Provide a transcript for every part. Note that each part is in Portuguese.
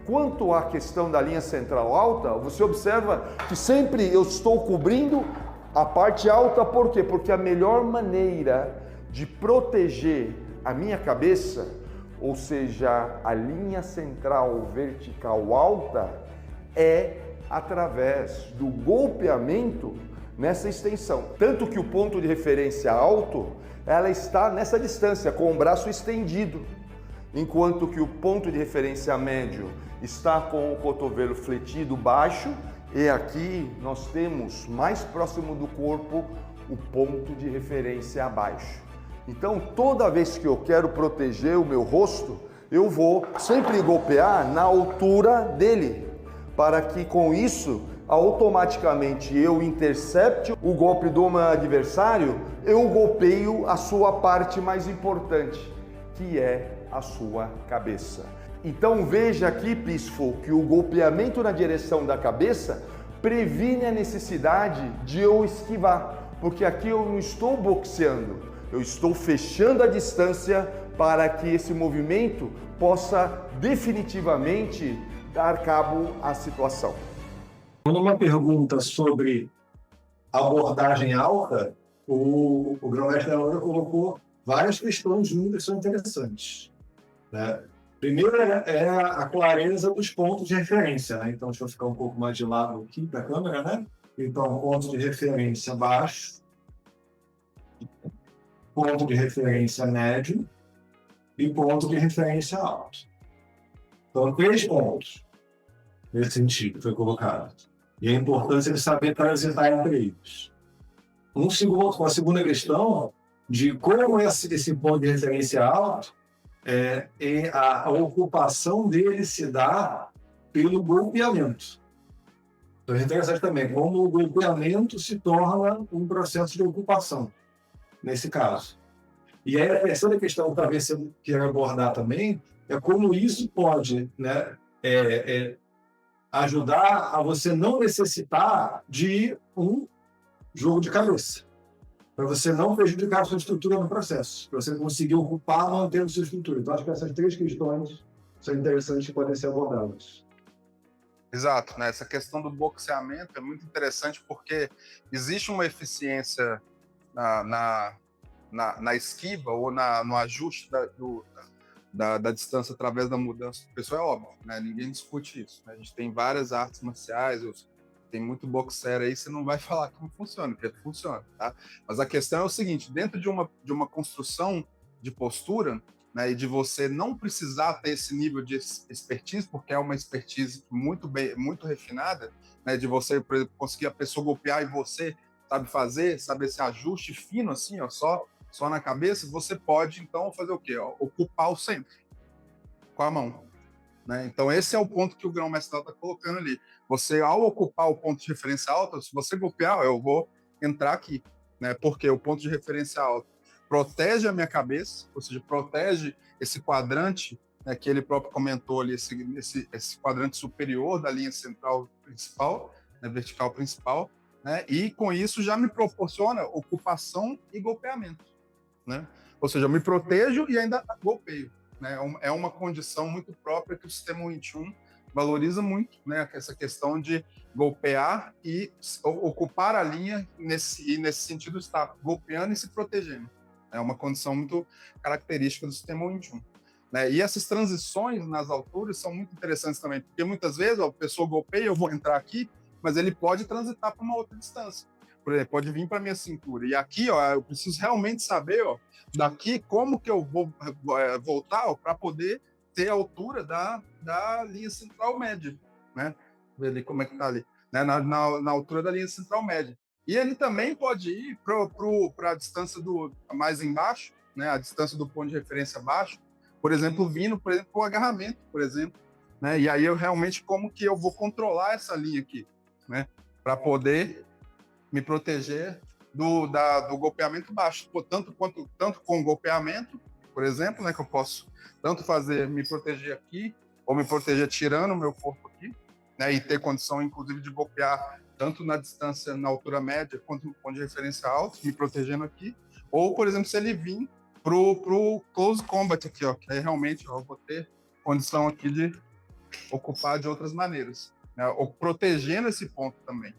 Quanto à questão da linha central alta, você observa que sempre eu estou cobrindo a parte alta, por quê? Porque a melhor maneira de proteger a minha cabeça, ou seja, a linha central vertical alta, é através do golpeamento nessa extensão. Tanto que o ponto de referência alto, ela está nessa distância, com o braço estendido, enquanto que o ponto de referência médio está com o cotovelo fletido baixo, e aqui nós temos mais próximo do corpo o ponto de referência abaixo. Então, toda vez que eu quero proteger o meu rosto, eu vou sempre golpear na altura dele, para que com isso, automaticamente eu intercepte o golpe do meu adversário, eu golpeio a sua parte mais importante, que é a sua cabeça. Então veja aqui, Peaceful, que o golpeamento na direção da cabeça previne a necessidade de eu esquivar, porque aqui eu não estou boxeando, eu estou fechando a distância para que esse movimento possa definitivamente dar cabo à situação. Uma pergunta sobre abordagem alta, o grão-mestre colocou várias questões juntas que são interessantes, né? Primeiro é a clareza dos pontos de referência, né? Então, deixa eu ficar um pouco mais de lado aqui da câmera, né? Então, ponto de referência baixo, ponto de referência médio e ponto de referência alto. Então, 3 pontos nesse sentido foi colocado. E a importância de saber transitar entre eles. Uma segunda questão de como esse ponto de referência alto a ocupação dele se dá pelo golpeamento. Então é interessante também como o golpeamento se torna um processo de ocupação, nesse caso. E aí a terceira questão, talvez eu queira abordar também, é como isso pode, né, ajudar a você não necessitar de um jogo de cabeça, para você não prejudicar a sua estrutura no processo, para você conseguir ocupar mantendo a sua estrutura. Então, acho que essas 3 questões são interessantes e podem ser abordadas. Exato, né? Essa questão do boxeamento é muito interessante porque existe uma eficiência na esquiva ou no ajuste da distância através da mudança do pessoal, é óbvio, né? Ninguém discute isso, né? A gente tem várias artes marciais, tem muito boxer aí, você não vai falar que não funciona, porque funciona, tá? Mas a questão é o seguinte, dentro de uma construção de postura, né, e de você não precisar ter esse nível de expertise, porque é uma expertise muito refinada, né, de você, por exemplo, conseguir a pessoa golpear e você sabe esse ajuste fino assim, ó, só na cabeça, você pode, então, fazer o quê? Ó, ocupar o centro com a mão. Né? Então, esse é o ponto que o grão-mestre está colocando ali. Você, ao ocupar o ponto de referência alto, se você golpear, eu vou entrar aqui. Né? Porque o ponto de referência alto protege a minha cabeça, ou seja, protege esse quadrante, né, que ele próprio comentou ali, esse quadrante superior da linha central principal, né, vertical principal, né? E com isso já me proporciona ocupação e golpeamento. Né? Ou seja, eu me protejo e ainda golpeio. Né? É uma condição muito própria que o sistema Wing Chun valoriza muito, né? Essa questão de golpear e ocupar a linha nesse sentido está golpeando e se protegendo. É uma condição muito característica do sistema Wing Chun. Né? E essas transições nas alturas são muito interessantes também, porque muitas vezes a pessoa golpeia, eu vou entrar aqui, mas ele pode transitar para uma outra distância. Por exemplo, pode vir para minha cintura. E aqui, ó, eu preciso realmente saber, ó, daqui como que eu vou voltar para poder ter a altura da linha central média, né? Ver ali como é que tá ali, né? Na altura da linha central média. E ele também pode ir para a distância mais embaixo, né? A distância do ponto de referência abaixo, por exemplo, vindo, por exemplo, o agarramento, por exemplo, né? E aí eu realmente como que eu vou controlar essa linha aqui, né? Para poder me proteger do golpeamento baixo, tanto com golpeamento, por exemplo, né, que eu posso tanto me proteger aqui, ou me proteger tirando o meu corpo aqui, né, e ter condição, inclusive, de golpear tanto na distância, na altura média, quanto no ponto de referência alto, me protegendo aqui, ou, por exemplo, se ele vir pro close combat aqui, ó, que aí realmente ó, eu vou ter condição aqui de ocupar de outras maneiras, né? Ou protegendo esse ponto também.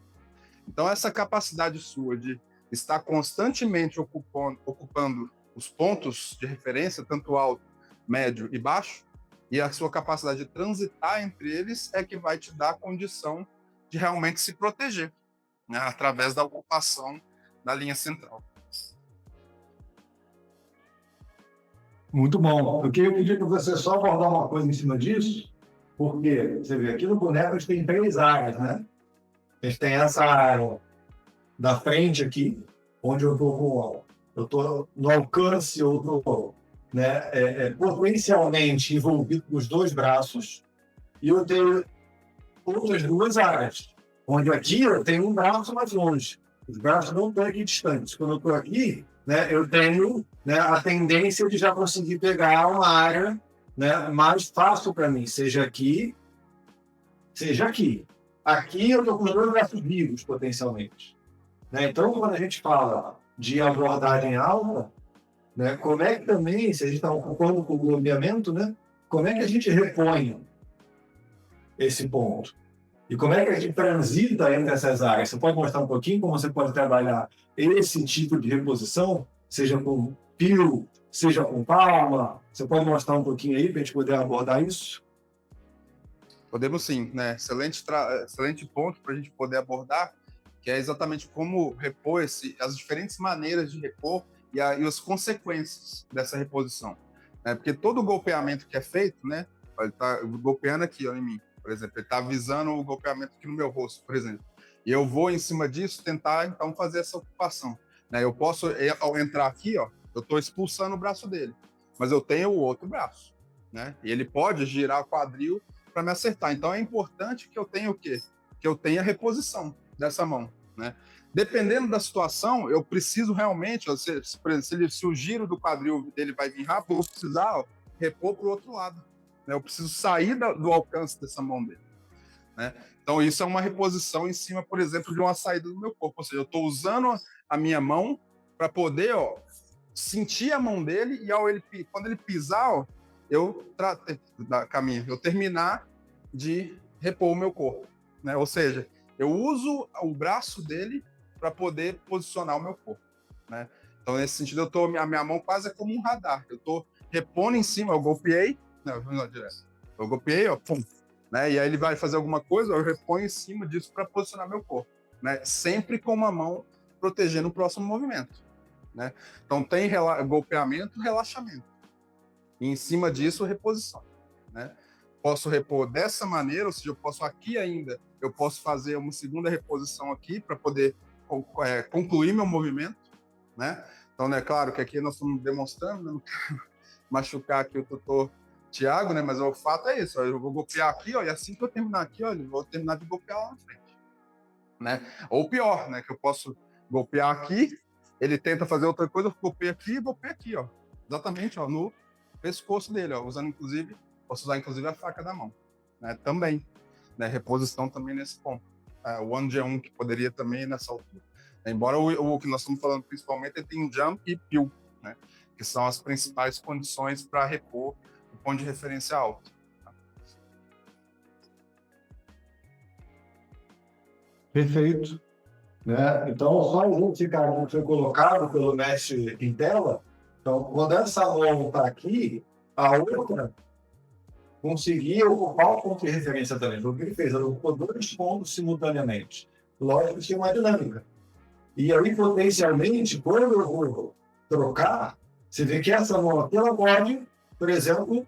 Então, essa capacidade sua de estar constantemente ocupando os pontos de referência, tanto alto, médio e baixo, e a sua capacidade de transitar entre eles é que vai te dar a condição de realmente se proteger, né? Através da ocupação da linha central. Muito bom. Eu queria pedir para você só abordar uma coisa em cima disso, porque você vê, aqui no boneco a gente tem 3 áreas, né? A gente tem essa área da frente aqui, onde eu estou no alcance, eu estou, né, potencialmente envolvido com os 2 braços, e eu tenho outras 2 áreas, onde aqui eu tenho um braço mais longe. Os braços não estão aqui distantes. Quando eu estou aqui, né, eu tenho, né, a tendência de já conseguir pegar uma área, né, mais fácil para mim, seja aqui, seja aqui. Aqui eu estou com os 2 braços vivos, potencialmente. Né? Então, quando a gente fala de abordagem alta, né, como é que também, se a gente está ocupando com o globeamento, né, como é que a gente repõe esse ponto? E como é que a gente transita entre essas áreas? Você pode mostrar um pouquinho como você pode trabalhar esse tipo de reposição, seja com pio, seja com palma? Você pode mostrar um pouquinho aí para a gente poder abordar isso? Podemos sim, né? Excelente ponto para a gente poder abordar, que é exatamente como repor as diferentes maneiras de repor e as consequências dessa reposição. Né? Porque todo golpeamento que é feito, né? Ele está golpeando aqui, ó, em mim, por exemplo, ele está visando o golpeamento aqui no meu rosto, por exemplo. E eu vou, em cima disso, tentar, então, fazer essa ocupação. Né? Eu posso, ao entrar aqui, ó, eu estou expulsando o braço dele, mas eu tenho o outro braço. Né? E ele pode girar o quadril para me acertar. Então, é importante que eu tenha o quê? Que eu tenha reposição dessa mão. Né? Dependendo da situação, eu preciso realmente, se o giro do quadril dele vai vir rápido, eu vou precisar repor para o outro lado. Né? Eu preciso sair do alcance dessa mão dele. Né? Então, isso é uma reposição em cima, por exemplo, de uma saída do meu corpo. Ou seja, eu estou usando a minha mão para poder sentir a mão dele e quando ele pisar, eu terminar de repor o meu corpo. Né? Ou seja, eu uso o braço dele para poder posicionar o meu corpo. Né? Então, nesse sentido, a minha mão quase é como um radar. Eu estou repondo em cima, eu golpeei, eu golpeei, ó, pum, né? E aí ele vai fazer alguma coisa, eu reponho em cima disso para posicionar meu corpo. Né? Sempre com uma mão protegendo o próximo movimento. Né? Então, tem golpeamento, relaxamento. E em cima disso, reposição. Né? Posso repor dessa maneira, ou seja, eu posso aqui ainda, eu posso fazer uma segunda reposição aqui para poder concluir meu movimento, né? Então, né, claro que aqui nós estamos demonstrando, né, não quero machucar aqui o tutor Thiago, né? Mas o fato é isso, ó, eu vou golpear aqui, ó, e assim que eu terminar aqui, ó, eu vou terminar de golpear lá na frente, né? Ou pior, né, que eu posso golpear aqui, ele tenta fazer outra coisa, eu golpeio aqui e golpeio aqui, ó, exatamente, ó, no pescoço dele, ó, posso usar inclusive a faca da mão, né? Também, né? Reposição também nesse ponto. O 1G1 que poderia também nessa altura. Embora o que nós estamos falando principalmente tem jump e peel, né? Que são as principais condições para repor o ponto de referência alto. Perfeito. Né? Então, só a gente ficar como foi colocado pelo mestre em tela. Então, quando essa mão está aqui, a outra conseguia ocupar o ponto de referência também. O que ele fez? Ele ocupou 2 pontos simultaneamente. Lógico que tinha uma dinâmica. E aí, potencialmente, quando eu vou trocar, você vê que essa mão aqui, ela pode, por exemplo,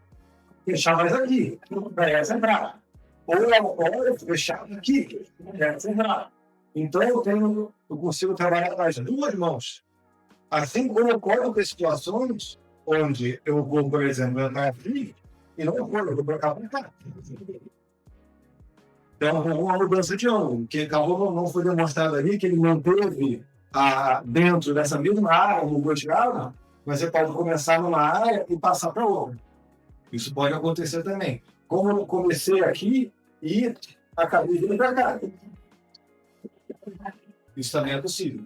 fechar mais aqui, para essa entrar. Ou ela pode fechar aqui, para essa entrar. Então, eu consigo trabalhar com as 2 mãos. Assim como ocorre com situações onde eu vou, por exemplo, entrar aqui, e não eu vou trocar para cá. Então, uma mudança de ângulo, que acabou não foi demonstrado ali, que ele manteve dentro dessa mesma área, no goteado, mas você pode começar numa área e passar para outra. Isso pode acontecer também. Como eu comecei aqui e acabei de vir para cá. Isso também é possível.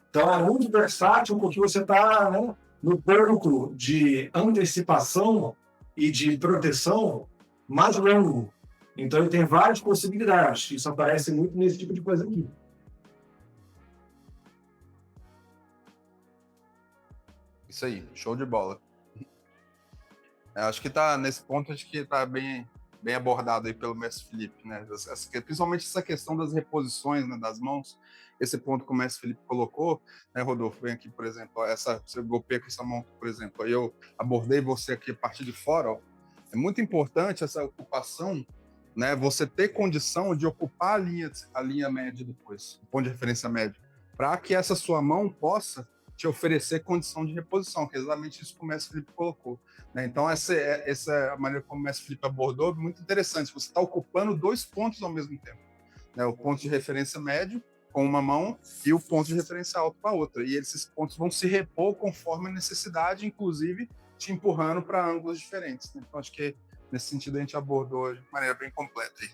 Então, é muito versátil porque você está, né, no ponto de antecipação e de proteção, mais longo. Então, ele tem várias possibilidades. Isso aparece muito nesse tipo de coisa aqui. Isso aí, show de bola. Eu acho que tá nesse ponto, acho que tá bem abordado aí pelo mestre Felipe, né? Principalmente essa questão das reposições, né, das mãos, esse ponto que o mestre Felipe colocou, né, Rodolfo, vem aqui, por exemplo, ó, você golpeia com essa mão, por exemplo, aí eu abordei você aqui a partir de fora, ó. É muito importante essa ocupação, né? Você ter condição de ocupar a linha média depois, o ponto de referência médio, para que essa sua mão possa te oferecer condição de reposição, que é exatamente isso que o mestre Felipe colocou. Né? Então, essa é a maneira como o mestre Felipe abordou, muito interessante. Você está ocupando 2 pontos ao mesmo tempo. Né? O ponto de referência médio com uma mão e o ponto de referência alto com a outra. E esses pontos vão se repor conforme a necessidade, inclusive te empurrando para ângulos diferentes. Né? Então, acho que nesse sentido a gente abordou de maneira bem completa aí.